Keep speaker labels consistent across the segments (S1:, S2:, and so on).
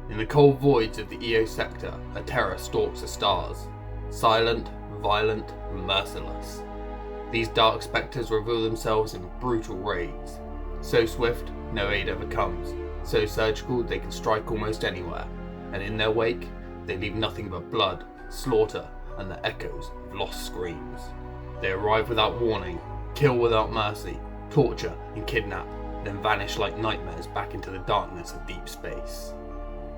S1: In the cold voids of the EO sector, a terror stalks the stars. Silent, violent, and merciless. These dark spectres reveal themselves in brutal raids. So swift, no aid ever comes. So surgical, they can strike almost anywhere. And in their wake, they leave nothing but blood, slaughter, and the echoes of lost screams. They arrive without warning, kill without mercy, torture and kidnap, then vanish like nightmares back into the darkness of deep space.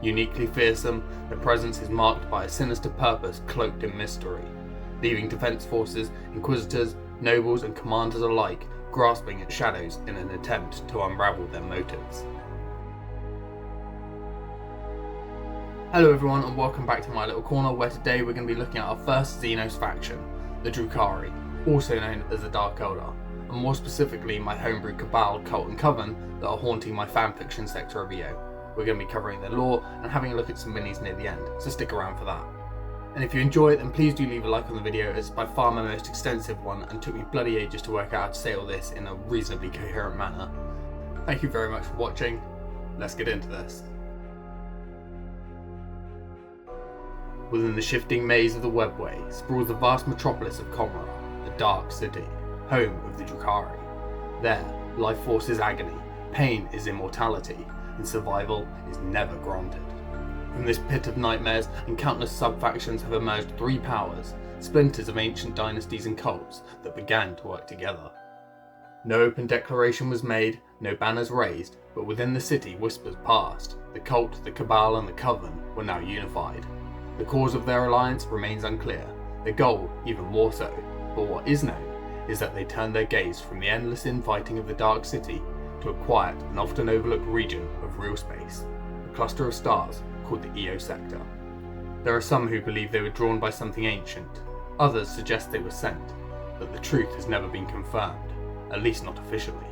S1: Uniquely fearsome, their presence is marked by a sinister purpose cloaked in mystery, leaving defense forces, inquisitors, nobles and commanders alike grasping at shadows in an attempt to unravel their motives. Hello everyone and welcome back to my little corner where today we're going to be looking at our first Xenos faction, the Drukhari, also known as the Dark Eldar, and more specifically my homebrew Kabal, cult and Coven that are haunting my fanfiction sector of EO. We're going to be covering their lore and having a look at some minis near the end, so stick around for that. And if you enjoy it then please do leave a like on the video, as it's by far my most extensive one and took me bloody ages to work out how to say all this in a reasonably coherent manner. Thank you very much for watching, let's get into this. Within the shifting maze of the webway sprawls the vast metropolis of Covern, the Dark City, home of the Drukhari. There, life force is agony, pain is immortality, and survival is never granted. From this pit of nightmares and countless sub-factions have emerged three powers, splinters of ancient dynasties and cults that began to work together. No open declaration was made, no banners raised, but within the city whispers passed. The cult, the Kabal and the Coven were now unified. The cause of their alliance remains unclear, the goal even more so, but what is known is that they turned their gaze from the endless infighting of the Dark City to a quiet and often overlooked region of real space, a cluster of stars called the EO sector. There are some who believe they were drawn by something ancient, others suggest they were sent, but the truth has never been confirmed, at least not officially.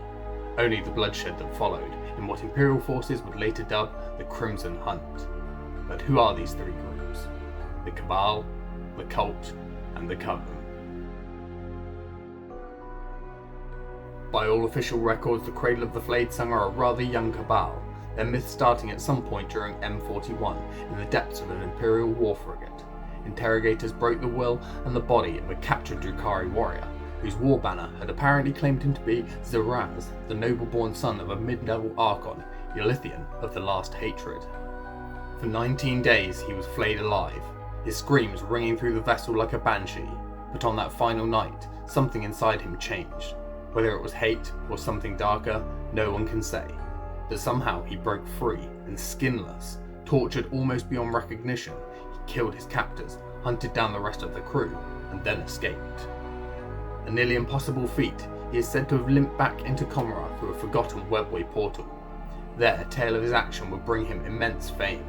S1: Only the bloodshed that followed in what Imperial forces would later dub the Crimson Hunt. But who are these three groups? The Kabal, the Cult, and the Coven. By all official records, the Cradle of the Flayed Son are a rather young Kabal, their myth starting at some point during M41 in the depths of an Imperial war frigate. Interrogators broke the will and the body of a captured Drukhari warrior, whose war banner had apparently claimed him to be Zeraz, the noble-born son of a mid-level Archon, Ulithian of the Last Hatred. For 19 days he was flayed alive, his screams ringing through the vessel like a banshee, but on that final night, something inside him changed. Whether it was hate or something darker, no one can say. But somehow he broke free and skinless, tortured almost beyond recognition, he killed his captors, hunted down the rest of the crew, and then escaped. A nearly impossible feat, he is said to have limped back into Comra through a forgotten webway portal. There, a tale of his action would bring him immense fame.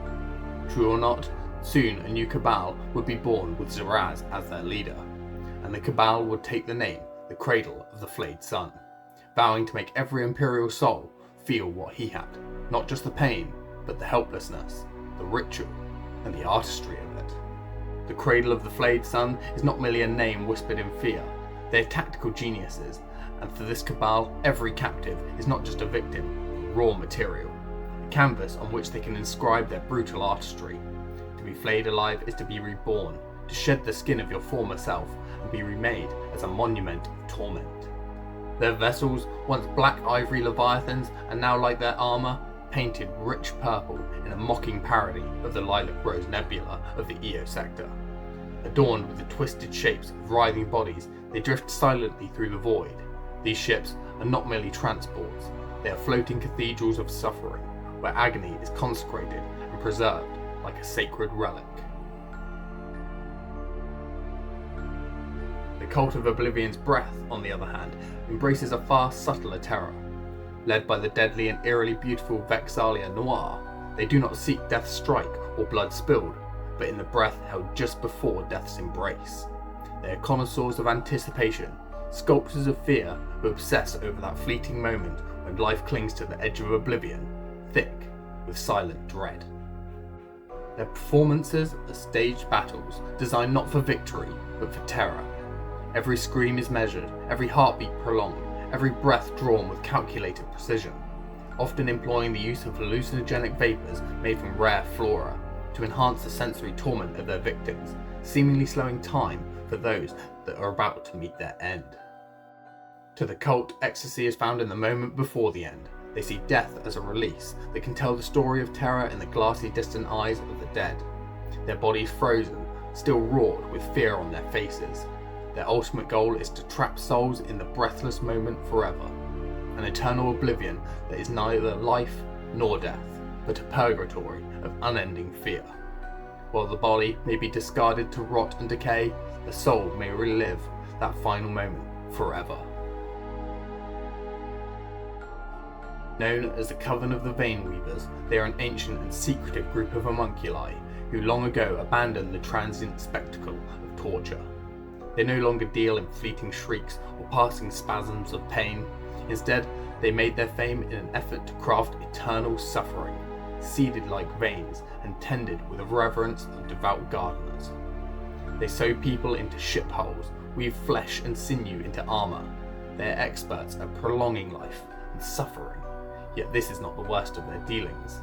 S1: True or not, soon a new Kabal would be born with Zeraz as their leader, and the Kabal would take the name the Cradle of the Flayed Son, vowing to make every Imperial soul feel what he had, not just the pain, but the helplessness, the ritual, and the artistry of it. The Cradle of the Flayed Son is not merely a name whispered in fear, they are tactical geniuses, and for this Kabal, every captive is not just a victim, but raw material, a canvas on which they can inscribe their brutal artistry. To be flayed alive is to be reborn, to shed the skin of your former self and be remade as a monument of torment. Their vessels, once black ivory leviathans, are now like their armour, painted rich purple in a mocking parody of the Lilac Rose Nebula of the EO sector. Adorned with the twisted shapes of writhing bodies, they drift silently through the void. These ships are not merely transports, they are floating cathedrals of suffering, where agony is consecrated and preserved like a sacred relic. The cult of Oblivion's breath, on the other hand, embraces a far subtler terror. Led by the deadly and eerily beautiful Vexalia Noir, they do not seek death's strike or blood spilled, but in the breath held just before death's embrace. They are connoisseurs of anticipation, sculptors of fear who obsess over that fleeting moment when life clings to the edge of oblivion, thick with silent dread. Their performances are staged battles designed not for victory, but for terror. Every scream is measured, every heartbeat prolonged, every breath drawn with calculated precision. often employing the use of hallucinogenic vapours made from rare flora to enhance the sensory torment of their victims, seemingly slowing time for those that are about to meet their end. To the cult, ecstasy is found in the moment before the end. They see death as a release that can tell the story of terror in the glassy, distant eyes of the dead. Their bodies frozen, still wrought with fear on their faces. Their ultimate goal is to trap souls in the breathless moment forever. An eternal oblivion that is neither life nor death, but a purgatory of unending fear. While the body may be discarded to rot and decay, the soul may relive that final moment forever. Known as the Coven of the Veinweavers, they are an ancient and secretive group of homunculi who long ago abandoned the transient spectacle of torture. They no longer deal in fleeting shrieks or passing spasms of pain. Instead, they made their fame in an effort to craft eternal suffering, seeded like veins and tended with the reverence of devout gardeners. They sew people into ship hulls, weave flesh and sinew into armour. They are experts at prolonging life and suffering, yet this is not the worst of their dealings.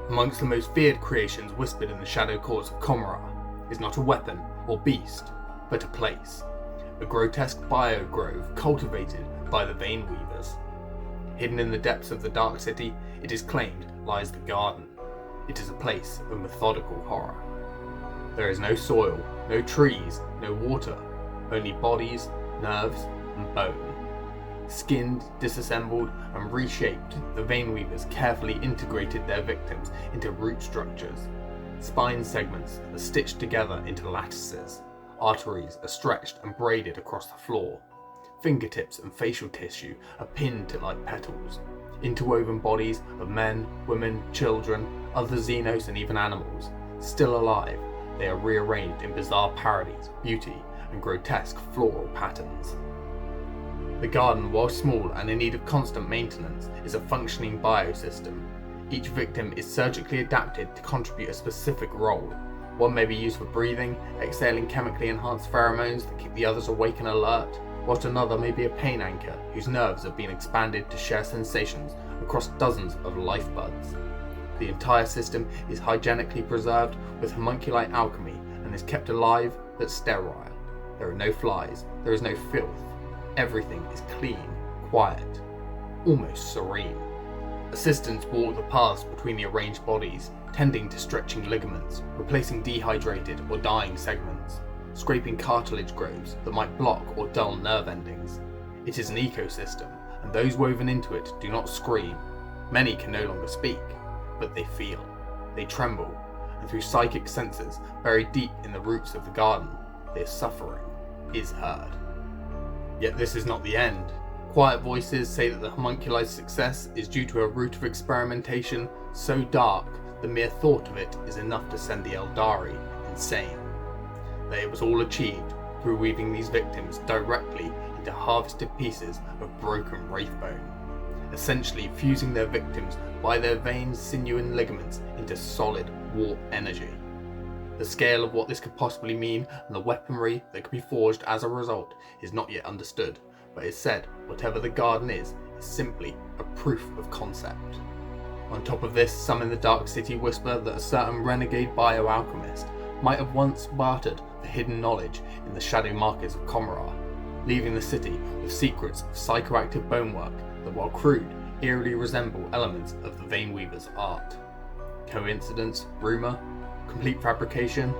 S1: Amongst the most feared creations whispered in the shadow courts of Commorragh is not a weapon or beast, but a place, a grotesque biogrove cultivated by the Veinweavers. Hidden in the depths of the Dark City, it is claimed lies the Garden. It is a place of methodical horror. There is no soil, no trees, no water, only bodies, nerves, and bone. Skinned, disassembled, and reshaped, the Veinweavers carefully integrated their victims into root structures. Spine segments are stitched together into lattices. Arteries are stretched and braided across the floor. Fingertips and facial tissue are pinned to like petals. Interwoven bodies of men, women, children, other Xenos, and even animals. Still alive, they are rearranged in bizarre parodies, beauty, and grotesque floral patterns. The garden, while small and in need of constant maintenance, is a functioning biosystem. Each victim is surgically adapted to contribute a specific role. One may be used for breathing, exhaling chemically enhanced pheromones that keep the others awake and alert, whilst another may be a pain anchor whose nerves have been expanded to share sensations across dozens of life buds. The entire system is hygienically preserved with homunculi alchemy and is kept alive but sterile. There are no flies, there is no filth. Everything is clean, quiet, almost serene. Assistants walk the paths between the arranged bodies, tending to stretching ligaments, replacing dehydrated or dying segments, scraping cartilage grooves that might block or dull nerve endings. It is an ecosystem, and those woven into it do not scream. Many can no longer speak, but they feel, they tremble, and through psychic senses buried deep in the roots of the garden, their suffering is heard. Yet this is not the end. Quiet voices say that the homunculi's success is due to a root of experimentation so dark the mere thought of it is enough to send the Eldari insane. That it was all achieved through weaving these victims directly into harvested pieces of broken wraithbone, essentially fusing their victims by their veins, sinew and ligaments into solid warp energy. The scale of what this could possibly mean and the weaponry that could be forged as a result is not yet understood, but it's said whatever the garden is simply a proof of concept. On top of this, some in the Dark City whisper that a certain renegade bioalchemist might have once bartered for hidden knowledge in the shadow markets of Commorragh, leaving the city with secrets of psychoactive bonework that, while crude, eerily resemble elements of the Veinweavers' art. Coincidence? Rumour? Complete fabrication?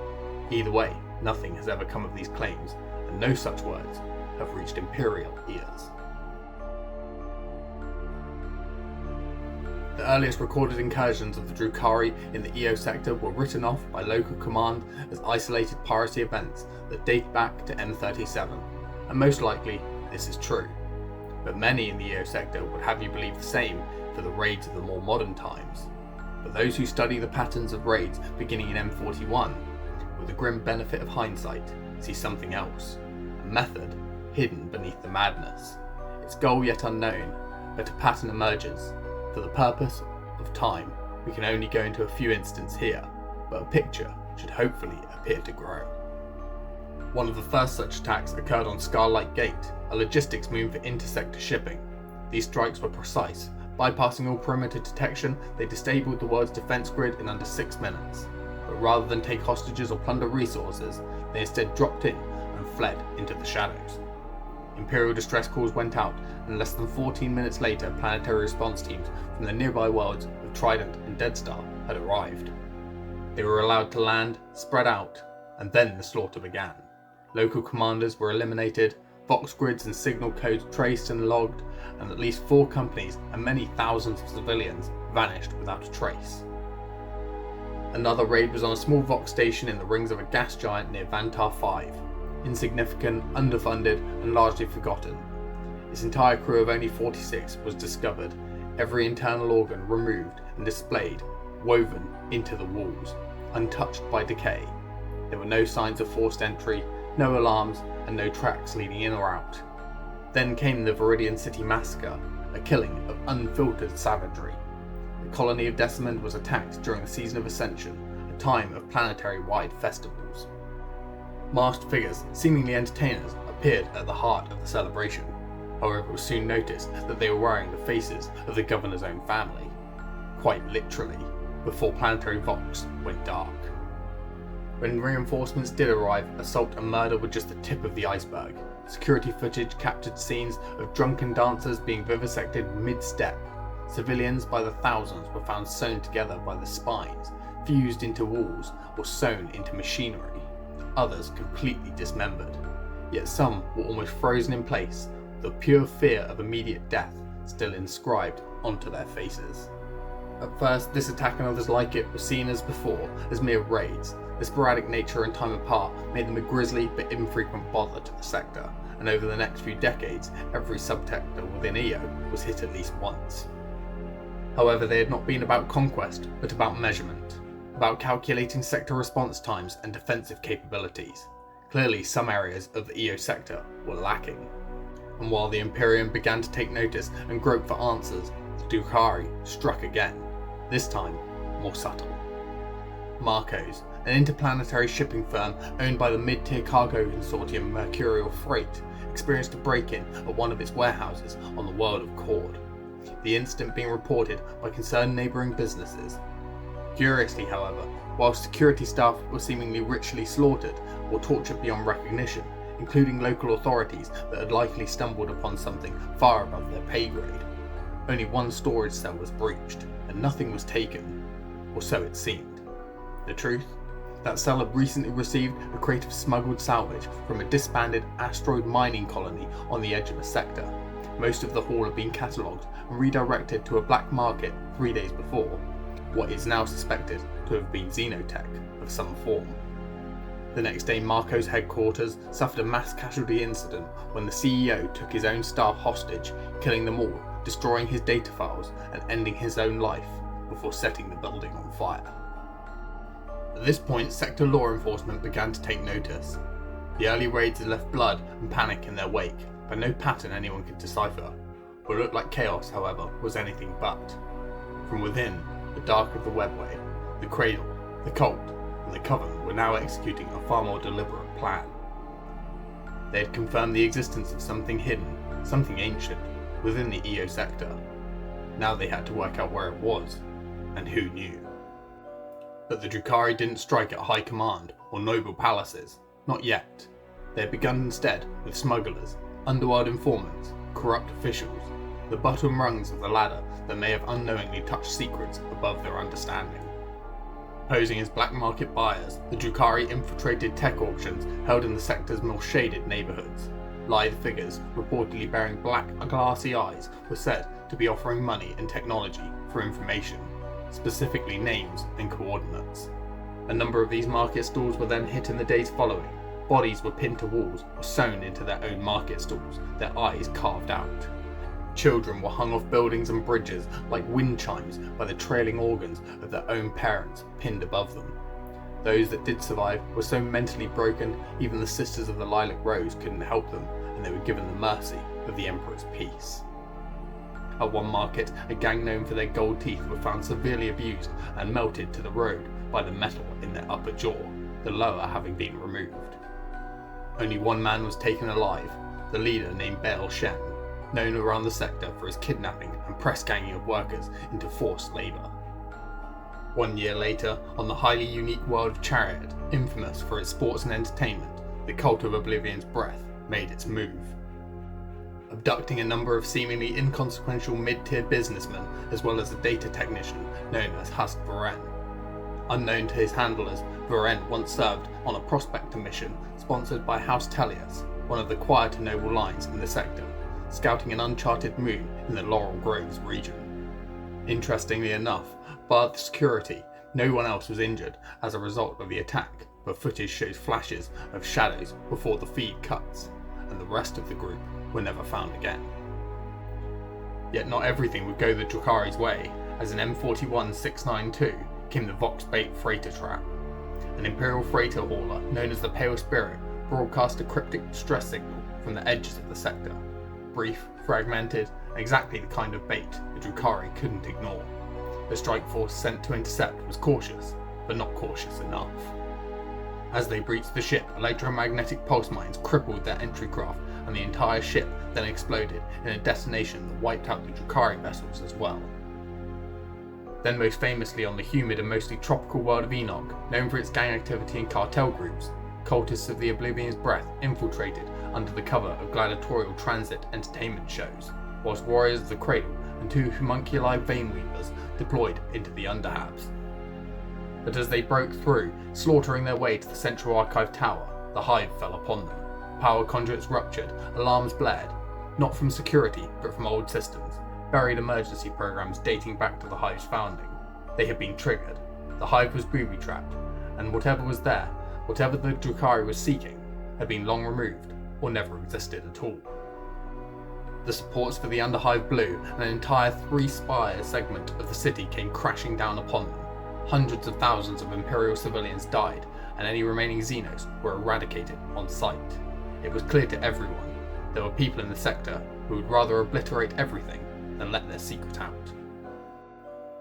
S1: Either way, nothing has ever come of these claims, and no such words have reached Imperial ears. The earliest recorded incursions of the Drukhari in the EO sector were written off by local command as isolated piracy events that date back to M37, and most likely this is true. But many in the EO sector would have you believe the same for the raids of the more modern times. But those who study the patterns of raids beginning in M41, with the grim benefit of hindsight, see something else, a method hidden beneath the madness. Its goal yet unknown, but a pattern emerges. For the purpose of time, we can only go into a few instances here, but a picture should hopefully appear to grow. One of the first such attacks occurred on Scarlight Gate, a logistics moon for intersector shipping. These strikes were precise, Bypassing all perimeter detection, they disabled the world's defense grid in under 6 minutes. But rather than take hostages or plunder resources, they instead dropped in and fled into the shadows. Imperial distress calls went out, and less than 14 minutes later, planetary response teams from the nearby worlds of Trident and Dead Star had arrived. They were allowed to land, spread out, and then the slaughter began. Local commanders were eliminated, Vox grids and signal codes traced and logged, and at least 4 companies and many thousands of civilians vanished without a trace. Another raid was on a small Vox station in the rings of a gas giant near Vantar 5. Insignificant, underfunded, and largely forgotten. Its entire crew of only 46 was discovered, every internal organ removed and displayed, woven into the walls, untouched by decay. There were no signs of forced entry, no alarms, and no tracks leading in or out. Then came the Viridian City Massacre, a killing of unfiltered savagery. The colony of Decimand was attacked during the season of Ascension, a time of planetary-wide festivals. Masked figures, seemingly entertainers, appeared at the heart of the celebration. However, it was soon noticed that they were wearing the faces of the governor's own family. Quite literally, before planetary Vox went dark. When reinforcements did arrive, assault and murder were just the tip of the iceberg. Security footage captured scenes of drunken dancers being vivisected mid-step. Civilians by the thousands were found sewn together by the spines, fused into walls, or sewn into machinery. Others completely dismembered. Yet some were almost frozen in place, with the pure fear of immediate death still inscribed onto their faces. At first, this attack and others like it were seen as before as mere raids. The sporadic nature and time apart made them a grisly but infrequent bother to the sector, and over the next few decades, every subsector within EO was hit at least once. However, they had not been about conquest, but about measurement, about calculating sector response times and defensive capabilities. Clearly, some areas of the EO sector were lacking. And while the Imperium began to take notice and grope for answers, the Drukhari struck again, this time more subtle. Marcos, an interplanetary shipping firm owned by the mid-tier cargo consortium Mercurial Freight, experienced a break-in at one of its warehouses on the world of Cord, the incident being reported by concerned neighbouring businesses. Curiously, however, while security staff were seemingly ritually slaughtered or tortured beyond recognition, including local authorities that had likely stumbled upon something far above their pay grade, only one storage cell was breached, and nothing was taken, or so it seemed. The truth? That cell had recently received a crate of smuggled salvage from a disbanded asteroid mining colony on the edge of the sector. Most of the haul had been catalogued and redirected to a black market 3 days before, what is now suspected to have been xenotech of some form. The next day, Marco's headquarters suffered a mass casualty incident when the CEO took his own staff hostage, killing them all, destroying his data files and ending his own life before setting the building on fire. At this point, sector law enforcement began to take notice. The early raids had left blood and panic in their wake, but no pattern anyone could decipher. What looked like chaos, however, was anything but. From within the dark of the webway, the Cradle, the Cult, and the Coven were now executing a far more deliberate plan. They had confirmed the existence of something hidden, something ancient, within the EO sector. Now they had to work out where it was, and who knew. But the Drukhari didn't strike at high command or noble palaces, not yet. They had begun instead with smugglers, underworld informants, corrupt officials, the bottom rungs of the ladder that may have unknowingly touched secrets above their understanding. Posing as black market buyers, the Drukhari infiltrated tech auctions held in the sector's more shaded neighbourhoods. Lithe figures, reportedly bearing black, glassy eyes, were said to be offering money and technology for information, specifically names and coordinates. A number of these market stalls were then hit in the days following. Bodies were pinned to walls or sewn into their own market stalls, their eyes carved out. Children were hung off buildings and bridges like wind chimes by the trailing organs of their own parents pinned above them. Those that did survive were so mentally broken, even the Sisters of the Lilac Rose couldn't help them, and they were given the mercy of the Emperor's peace. At one market, a gang known for their gold teeth were found severely abused and melted to the road by the metal in their upper jaw, the lower having been removed. Only one man was taken alive, the leader named Baal Shem. known around the sector for his kidnapping and press ganging of workers into forced labour. 1 year later, on the highly unique world of Chariot, infamous for its sports and entertainment, the cult of Oblivion's breath made its move. Abducting a number of seemingly inconsequential mid-tier businessmen as well as a data technician known as Husk Varen. Unknown to his handlers, Varen once served on a prospector mission sponsored by House Tellius, one of the quieter noble lines in the sector, scouting an uncharted moon in the Laurel Groves region. Interestingly enough, bar the security, no one else was injured as a result of the attack, but footage shows flashes of shadows before the feed cuts, and the rest of the group were never found again. Yet not everything would go the Drukhari's way, as in M41-692 came the Vox Bait freighter trap. An Imperial freighter hauler known as the Pale Spirit broadcast a cryptic distress signal from the edges of the sector. Brief, fragmented, and exactly the kind of bait the Drukhari couldn't ignore. The strike force sent to intercept was cautious, but not cautious enough. As they breached the ship, electromagnetic pulse mines crippled their entry craft, and the entire ship then exploded in a detonation that wiped out the Drukhari vessels as well. Then most famously on the humid and mostly tropical world of Enoch, known for its gang activity and cartel groups, cultists of the Oblivion's breath infiltrated under the cover of gladiatorial transit entertainment shows, whilst warriors of the Cradle and 2 homunculi Veinweavers deployed into the underhabs. But as they broke through, slaughtering their way to the central archive tower, the hive fell upon them. Power conduits ruptured, alarms blared, not from security but from old systems, buried emergency programs dating back to the hive's founding. They had been triggered, the hive was booby-trapped, and whatever was there, whatever the Drukhari was seeking, had been long removed or never existed at all. The supports for the underhive blew, and an entire 3-spire segment of the city came crashing down upon them. Hundreds of thousands of Imperial civilians died, and any remaining Xenos were eradicated on sight. It was clear to everyone there were people in the sector who would rather obliterate everything than let their secret out.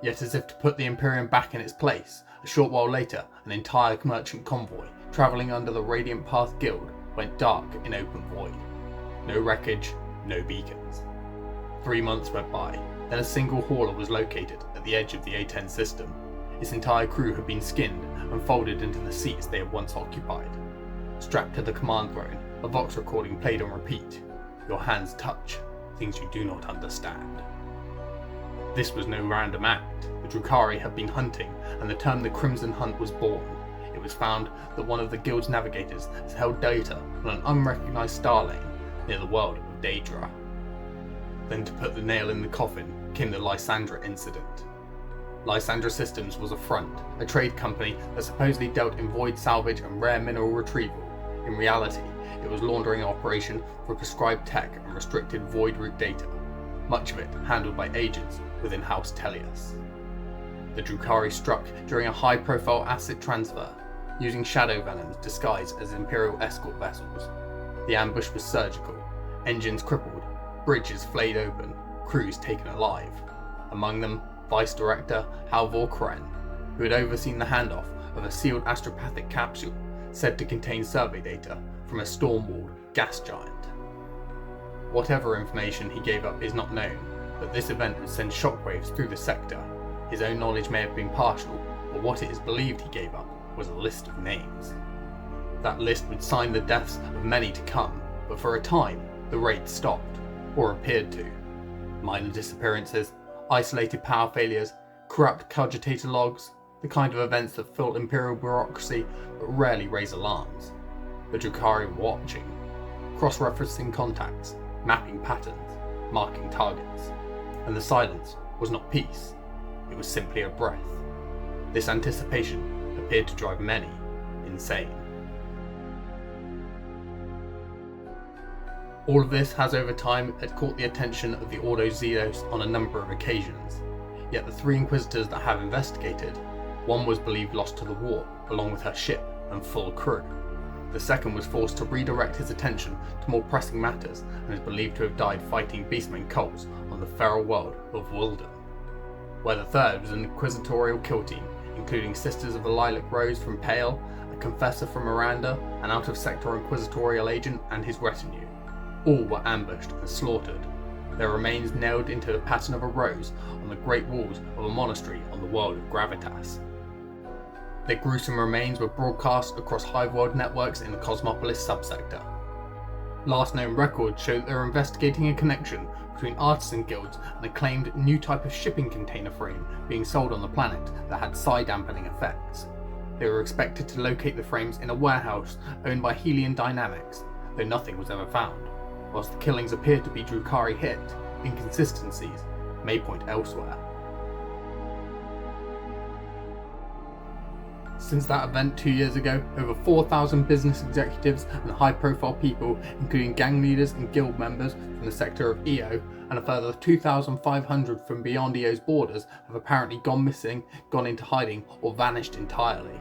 S1: Yet as if to put the Imperium back in its place, a short while later an entire merchant convoy, travelling under the Radiant Path Guild, went dark in open void. No wreckage, no beacons. 3 months went by, then a single hauler was located at the edge of the A10 system. Its entire crew had been skinned and folded into the seats they had once occupied. Strapped to the command throne, a Vox recording played on repeat. Your hands touch things you do not understand. This was no random act. The Drukhari had been hunting, and the term the Crimson Hunt was born. It was found that one of the guild's navigators has held data on an unrecognised star lane near the world of Daedra. Then to put the nail in the coffin came the Lysandra incident. Lysandra Systems was a front, a trade company that supposedly dealt in void salvage and rare mineral retrieval. In reality, it was laundering an operation for prescribed tech and restricted void root data, much of it handled by agents within House Tellius. The Drukhari struck during a high-profile asset transfer, using shadow venoms disguised as Imperial escort vessels. The ambush was surgical, engines crippled, bridges flayed open, crews taken alive. Among them, Vice Director Halvor Kren, who had overseen the handoff of a sealed astropathic capsule said to contain survey data from a storm-walled gas giant. Whatever information he gave up is not known, but this event would send shockwaves through the sector. His own knowledge may have been partial, but what it is believed he gave up was a list of names. That list would sign the deaths of many to come, but for a time, the raid stopped, or appeared to. Minor disappearances, isolated power failures, corrupt cogitator logs, the kind of events that fill Imperial bureaucracy but rarely raise alarms. The Drukhari were watching, cross-referencing contacts, mapping patterns, marking targets. And the silence was not peace, it was simply a breath. This anticipation appeared to drive many insane. All of this has over time caught the attention of the Ordo Xenos on a number of occasions, yet the 3 Inquisitors that have investigated, one was believed lost to the warp along with her ship and full crew. The second was forced to redirect his attention to more pressing matters and is believed to have died fighting beastmen cults on the feral world of Wilden. Where the third was an inquisitorial kill team, including Sisters of the Lilac Rose from Pale, a confessor from Miranda, an out-of-sector inquisitorial agent and his retinue. All were ambushed and slaughtered, their remains nailed into the pattern of a rose on the great walls of a monastery on the world of Gravitas. Their gruesome remains were broadcast across Hive-World networks in the Cosmopolis subsector. Last known records show that they were investigating a connection between artisan guilds and a claimed new type of shipping container frame being sold on the planet that had psi-dampening effects. They were expected to locate the frames in a warehouse owned by Helion Dynamics, though nothing was ever found. Whilst the killings appear to be Drukhari hit, inconsistencies may point elsewhere. Since that event 2 years ago, over 4,000 business executives and high-profile people, including gang leaders and guild members from the sector of EO, and a further 2,500 from beyond EO's borders, have apparently gone missing, gone into hiding, or vanished entirely.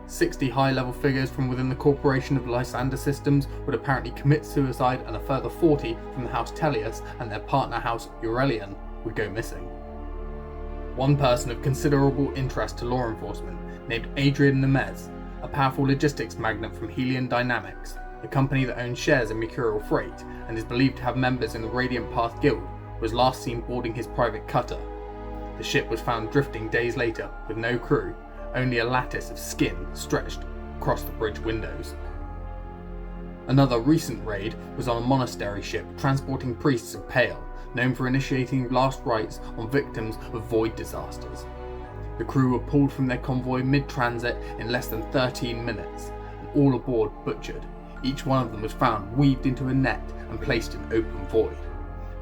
S1: 60 high-level figures from within the corporation of Lysander Systems would apparently commit suicide, and a further 40 from the House Tellius and their partner house Aurelian would go missing. One person of considerable interest to law enforcement, named Adrian Nemez, a powerful logistics magnate from Helion Dynamics, the company that owns shares in Mercurial Freight and is believed to have members in the Radiant Path Guild, was last seen boarding his private cutter. The ship was found drifting days later with no crew, only a lattice of skin stretched across the bridge windows. Another recent raid was on a monastery ship transporting priests of Pale, known for initiating last rites on victims of void disasters. The crew were pulled from their convoy mid-transit in less than 13 minutes, and all aboard butchered. Each one of them was found weaved into a net and placed in open void.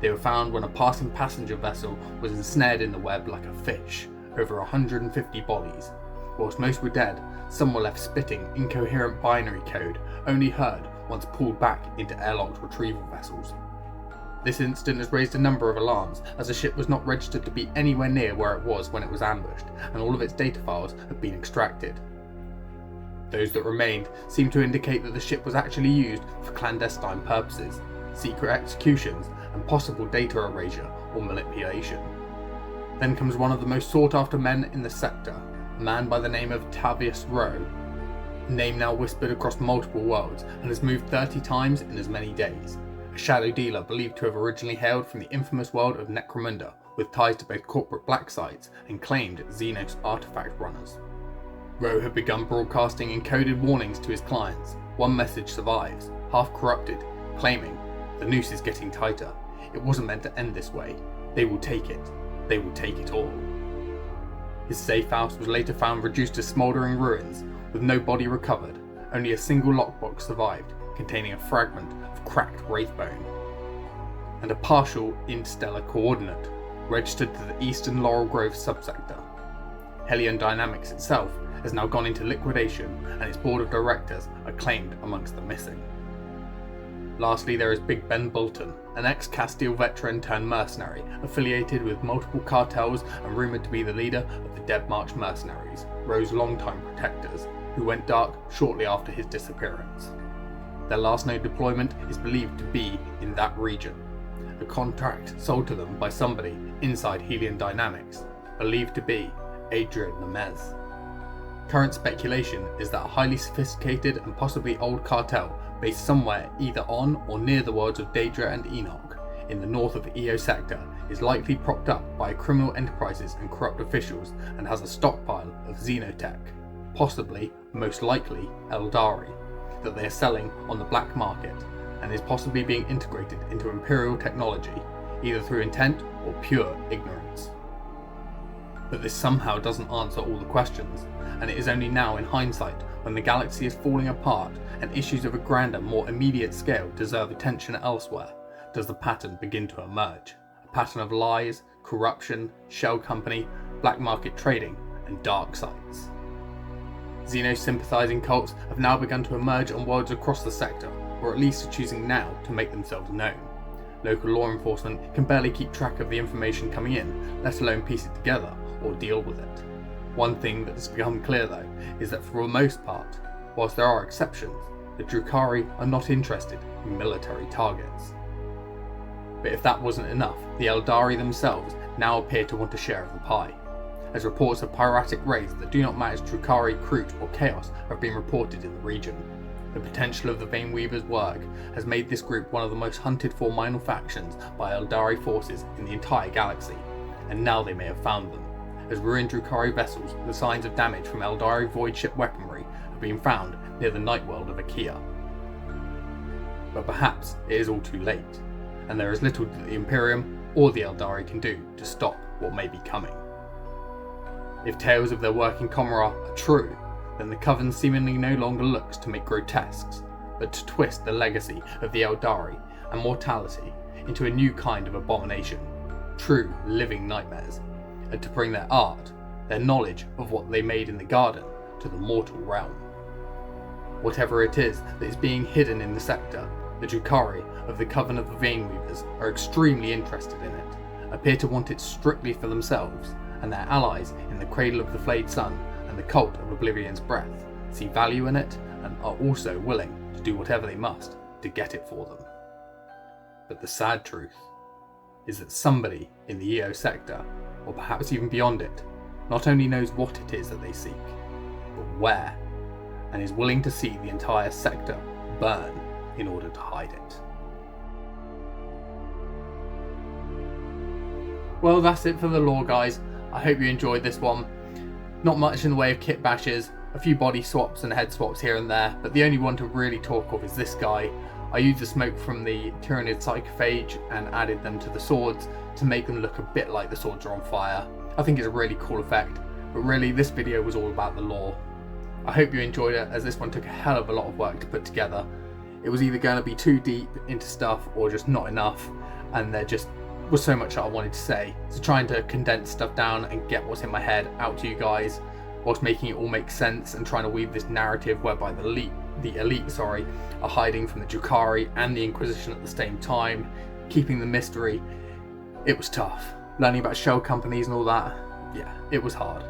S1: They were found when a passing passenger vessel was ensnared in the web like a fish, over 150 bodies. Whilst most were dead, some were left spitting incoherent binary code, only heard once pulled back into airlocked retrieval vessels. This incident has raised a number of alarms, as the ship was not registered to be anywhere near where it was when it was ambushed, and all of its data files have been extracted. Those that remained seem to indicate that the ship was actually used for clandestine purposes, secret executions, and possible data erasure or manipulation. Then comes one of the most sought after men in the sector, a man by the name of Tavius Rowe, a name now whispered across multiple worlds and has moved 30 times in as many days. A shadow dealer believed to have originally hailed from the infamous world of Necromunda, with ties to both corporate black sites and claimed Xenos artifact runners. Rowe had begun broadcasting encoded warnings to his clients. One message survives, half corrupted, claiming, "The noose is getting tighter. It wasn't meant to end this way. They will take it. They will take it all." His safe house was later found reduced to smouldering ruins, with no body recovered. Only a single lockbox survived, containing a fragment of cracked wraithbone, and a partial interstellar coordinate, registered to the eastern Laurel Grove subsector. Helion Dynamics itself has now gone into liquidation, and its board of directors are claimed amongst the missing. Lastly, there is Big Ben Bolton, an ex-Castile veteran turned mercenary, affiliated with multiple cartels and rumoured to be the leader of the Dead March mercenaries, Rowe's longtime protectors, who went dark shortly after his disappearance. Their last known deployment is believed to be in that region, a contract sold to them by somebody inside Helion Dynamics, believed to be Adrian Nemez. Current speculation is that a highly sophisticated and possibly old cartel based somewhere either on or near the worlds of Daedra and Enoch in the north of the EO sector is likely propped up by criminal enterprises and corrupt officials and has a stockpile of xenotech, possibly, most likely, Eldari, that they are selling on the black market and is possibly being integrated into Imperial technology, either through intent or pure ignorance. But this somehow doesn't answer all the questions, and it is only now in hindsight, when the galaxy is falling apart and issues of a grander, more immediate scale deserve attention elsewhere, does the pattern begin to emerge. A pattern of lies, corruption, shell company, black market trading, and dark sites. Xeno-sympathising cults have now begun to emerge on worlds across the sector, or at least are choosing now to make themselves known. Local law enforcement can barely keep track of the information coming in, let alone piece it together or deal with it. One thing that has become clear though, is that for the most part, whilst there are exceptions, the Drukhari are not interested in military targets. But if that wasn't enough, the Eldari themselves now appear to want a share of the pie, as reports of piratic raids that do not match Drukhari, Kroot or Chaos have been reported in the region. the potential of the Veinweavers' work has made this group one of the most hunted for minor factions by Eldari forces in the entire galaxy, and now they may have found them, as ruined Drukhari vessels with signs of damage from Eldari void ship weaponry have been found near the night world of Akia. But perhaps it is all too late, and there is little that the Imperium or the Eldari can do to stop what may be coming. If tales of their work in Comera are true, then the Coven seemingly no longer looks to make grotesques, but to twist the legacy of the Eldari and mortality into a new kind of abomination, true living nightmares, and to bring their art, their knowledge of what they made in the garden, to the mortal realm. Whatever it is that is being hidden in the sector, the Drukhari of the Coven of the Veinweavers are extremely interested in it, appear to want it strictly for themselves, and their allies in the Cradle of the Flayed Son and the cult of Oblivion's breath see value in it and are also willing to do whatever they must to get it for them. But the sad truth is that somebody in the EO sector, or perhaps even beyond it, not only knows what it is that they seek, but where, and is willing to see the entire sector burn in order to hide it. Well, that's it for the lore, guys. I hope you enjoyed this one. Not much in the way of kit bashes, a few body swaps and head swaps here and there, but the only one to really talk of is this guy. I used the smoke from the Tyrannid Psychophage and added them to the swords to make them look a bit like the swords are on fire. I think it's a really cool effect, but really this video was all about the lore. I hope you enjoyed it, as this one took a hell of a lot of work to put together. It was either going to be too deep into stuff or just not enough, and there just was so much that I wanted to say. So trying to condense stuff down and get what's in my head out to you guys, whilst making it all make sense and trying to weave this narrative whereby the elite are hiding from the Drukhari and the Inquisition at the same time, keeping the mystery. It was tough. Learning about shell companies and all that, yeah, it was hard.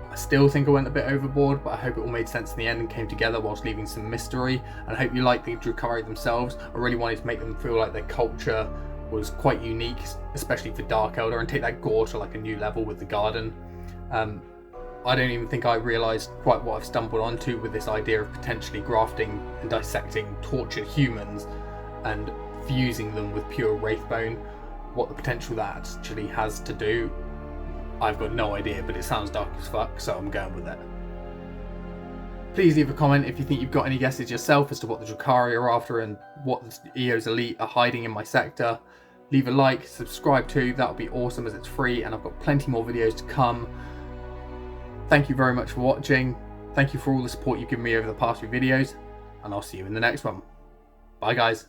S1: I still think I went a bit overboard, but I hope it all made sense in the end and came together whilst leaving some mystery, and I hope you like the Drukhari themselves. I really wanted to make them feel like their culture was quite unique, especially for Dark Eldar, and take that gore to like a new level with the garden. I don't even think I realised quite what I've stumbled onto with this idea of potentially grafting and dissecting tortured humans and fusing them with pure wraithbone. What the potential that actually has to do, I've got no idea, but it sounds dark as fuck, so I'm going with it. Please leave a comment if you think you've got any guesses yourself as to what the Drukhari are after and what the EO's elite are hiding in my sector. Leave a like, subscribe too, that would be awesome as it's free, and I've got plenty more videos to come. Thank you very much for watching. Thank you for all the support you've given me over the past few videos, and I'll see you in the next one. Bye guys.